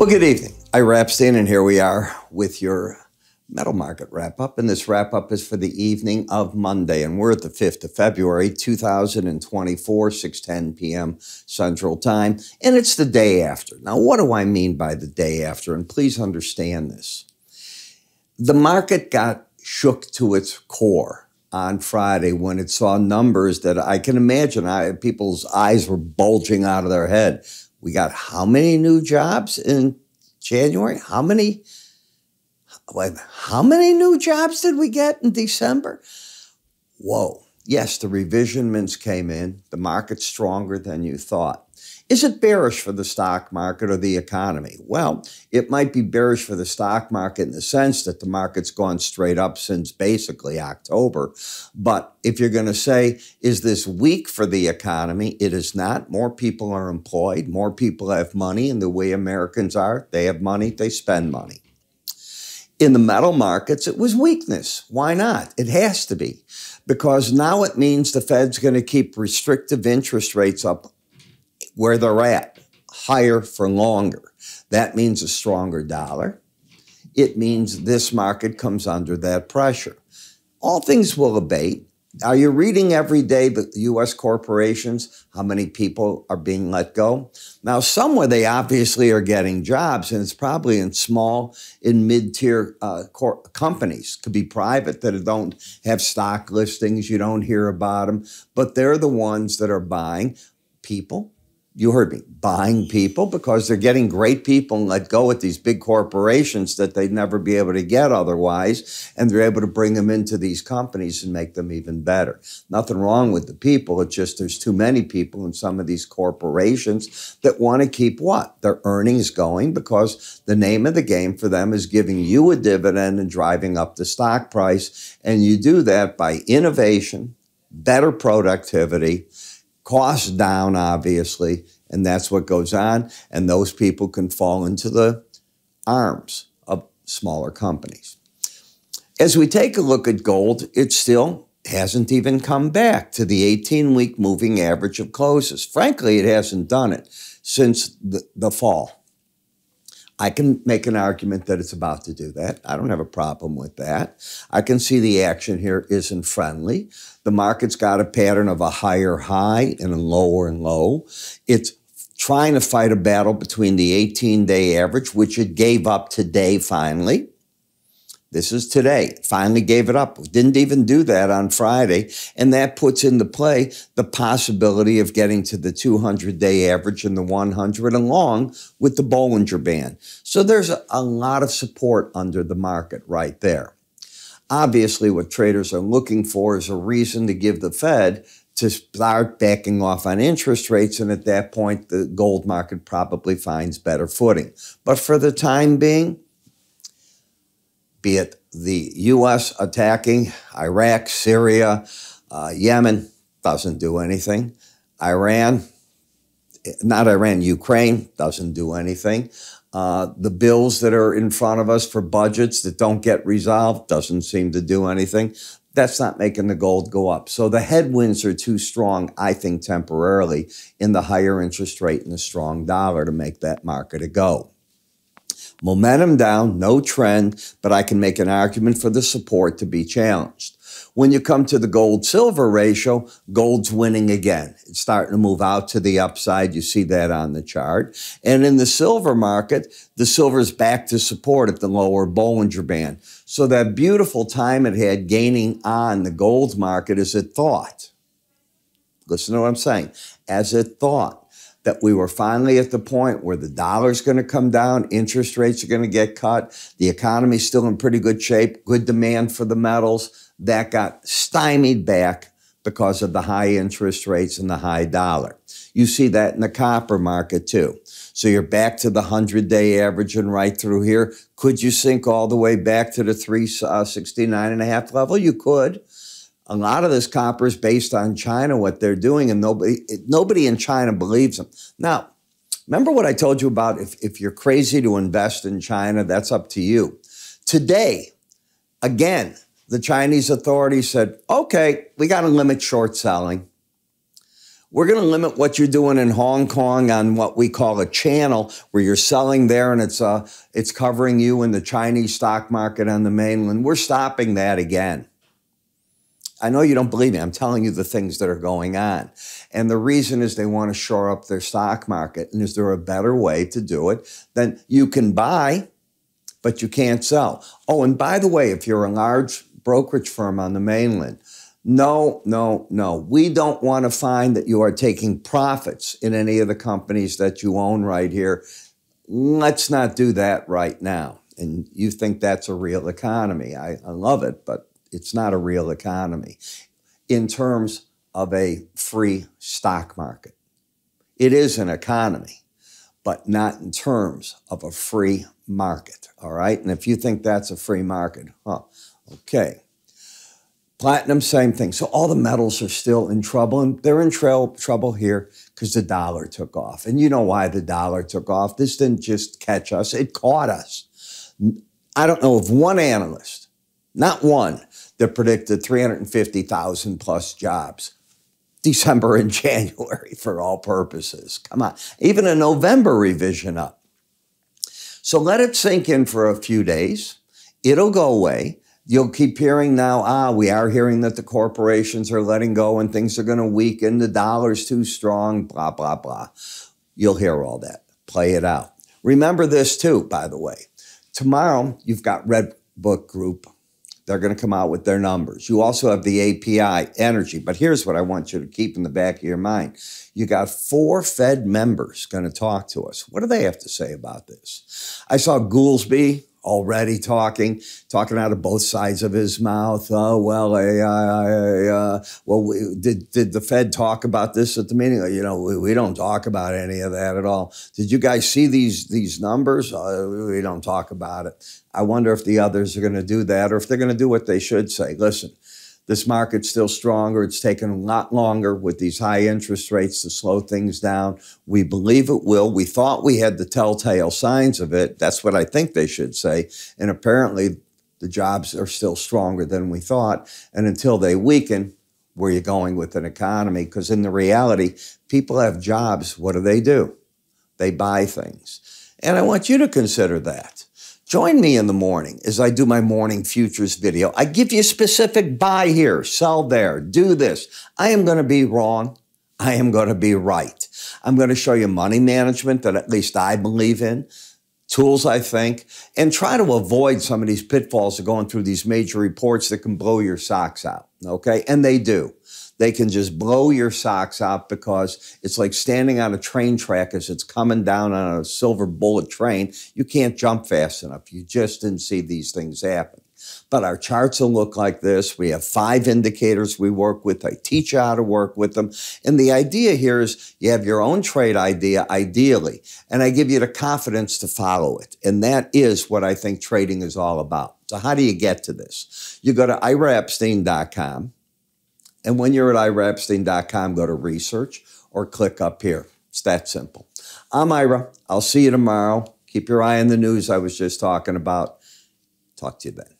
Well, good evening. Ira Epstein, and here we are with your metal market wrap-up. And this wrap-up is for the evening of Monday, and we're at the 5th of February, 2024, 6:10 p.m. Central Time, and it's the day after. Now, what do I mean by the day after? And please understand this. The market got shook to its core on Friday when it saw numbers that I can imagine people's eyes were bulging out of their head. We got how many new jobs in January? How many new jobs did we get in December? Whoa. Yes, the revisionments came in. The market's stronger than you thought. Is it bearish for the stock market or the economy? Well, it might be bearish for the stock market in the sense that the market's gone straight up since basically October. But if you're going to say, is this weak for the economy? It is not. More people are employed. More people have money. And the way Americans are, they have money, they spend money. In the metal markets, it was weakness. Why not? It has to be. Because now it means the Fed's going to keep restrictive interest rates up where they're at, higher for longer. That means a stronger dollar. It means this market comes under that pressure. All things will abate. Are you reading every day the U.S. corporations, how many people are being let go? Now, somewhere they obviously are getting jobs, and it's probably in small and mid-tier companies. Could be private that don't have stock listings. You don't hear about them. But they're the ones that are buying people. You heard me, buying people because they're getting great people and let go at these big corporations that they'd never be able to get otherwise, and they're able to bring them into these companies and make them even better. Nothing wrong with the people. It's just there's too many people in some of these corporations that want to keep what? Their earnings going, because the name of the game for them is giving you a dividend and driving up the stock price. And you do that by innovation, better productivity, costs down, obviously, and that's what goes on. And those people can fall into the arms of smaller companies. As we take a look at gold, it still hasn't even come back to the 18-week moving average of closes. Frankly, it hasn't done it since the fall. I can make an argument that it's about to do that. I don't have a problem with that. I can see the action here isn't friendly. The market's got a pattern of a higher high and a lower low. It's trying to fight a battle between the 18-day average, which it gave up today finally. This is today. Finally gave it up. Didn't even do that on Friday. And that puts into play the possibility of getting to the 200-day average and the 100 along with the Bollinger Band. So there's a lot of support under the market right there. Obviously, what traders are looking for is a reason to give the Fed to start backing off on interest rates. And at that point, the gold market probably finds better footing. But for the time being, be it the U.S. attacking Iraq, Syria, Yemen, doesn't do anything. Ukraine doesn't do anything. The bills that are in front of us for budgets that don't get resolved doesn't seem to do anything. That's not making the gold go up. So the headwinds are too strong, I think, temporarily in the higher interest rate and the strong dollar to make that market a go. Momentum down, no trend, but I can make an argument for the support to be challenged. When you come to the gold-silver ratio, gold's winning again. It's starting to move out to the upside. You see that on the chart. And in the silver market, the silver's back to support at the lower Bollinger Band. So that beautiful time it had gaining on the gold market as it thought. Listen to what I'm saying. As it thought that we were finally at the point where the dollar's going to come down, interest rates are going to get cut, the economy's still in pretty good shape, good demand for the metals. That got stymied back because of the high interest rates and the high dollar. You see that in the copper market too. So you're back to the 100-day average and right through here. Could you sink all the way back to the 369.5 level? You could. A lot of this copper is based on China, what they're doing, and nobody in China believes them. Now, remember what I told you about if you're crazy to invest in China, that's up to you. Today, again, the Chinese authorities said, okay, we got to limit short selling. We're going to limit what you're doing in Hong Kong on what we call a channel, where you're selling there and it's covering you in the Chinese stock market on the mainland. We're stopping that again. I know you don't believe me. I'm telling you the things that are going on. And the reason is they want to shore up their stock market. And is there a better way to do it than you can buy, but you can't sell? Oh, and by the way, if you're a large brokerage firm on the mainland, no. We don't want to find that you are taking profits in any of the companies that you own right here. Let's not do that right now. And you think that's a real economy. I love it, but it's not a real economy in terms of a free stock market. It is an economy, but not in terms of a free market, all right? And if you think that's a free market, okay. Platinum, same thing. So all the metals are still in trouble, and they're in trouble here because the dollar took off. And you know why the dollar took off. This didn't just catch us, it caught us. I don't know of one analyst, not one, that predicted 350,000 plus jobs December and January for all purposes. Come on, even a November revision up. So let it sink in for a few days. It'll go away. You'll keep hearing now, we are hearing that the corporations are letting go and things are going to weaken, the dollar's too strong, blah, blah, blah. You'll hear all that. Play it out. Remember this too, by the way. Tomorrow, you've got Red Book Group. They're going to come out with their numbers. You also have the API, energy. But here's what I want you to keep in the back of your mind. You got 4 Fed members going to talk to us. What do they have to say about this? I saw Goolsbee already talking out of both sides of his mouth. Oh, well, did the Fed talk about this at the meeting? You know, we don't talk about any of that at all. Did you guys see these numbers? We don't talk about it. I wonder if the others are going to do that, or if they're going to do what they should say. Listen, this market's still stronger. It's taken a lot longer with these high interest rates to slow things down. We believe it will. We thought we had the telltale signs of it. That's what I think they should say. And apparently the jobs are still stronger than we thought. And until they weaken, where you're going with an economy? Because in the reality, people have jobs. What do? They buy things. And I want you to consider that. Join me in the morning as I do my morning futures video. I give you specific buy here, sell there, do this. I am going to be wrong. I am going to be right. I'm going to show you money management that at least I believe in, tools I think, and try to avoid some of these pitfalls of going through these major reports that can blow your socks out, okay? And they do. They can just blow your socks out because it's like standing on a train track as it's coming down on a silver bullet train. You can't jump fast enough. You just didn't see these things happen. But our charts will look like this. We have 5 indicators we work with. I teach you how to work with them. And the idea here is you have your own trade idea, ideally, and I give you the confidence to follow it. And that is what I think trading is all about. So how do you get to this? You go to iraepstein.com. And when you're at iraepstein.com, go to research or click up here. It's that simple. I'm Ira. I'll see you tomorrow. Keep your eye on the news I was just talking about. Talk to you then.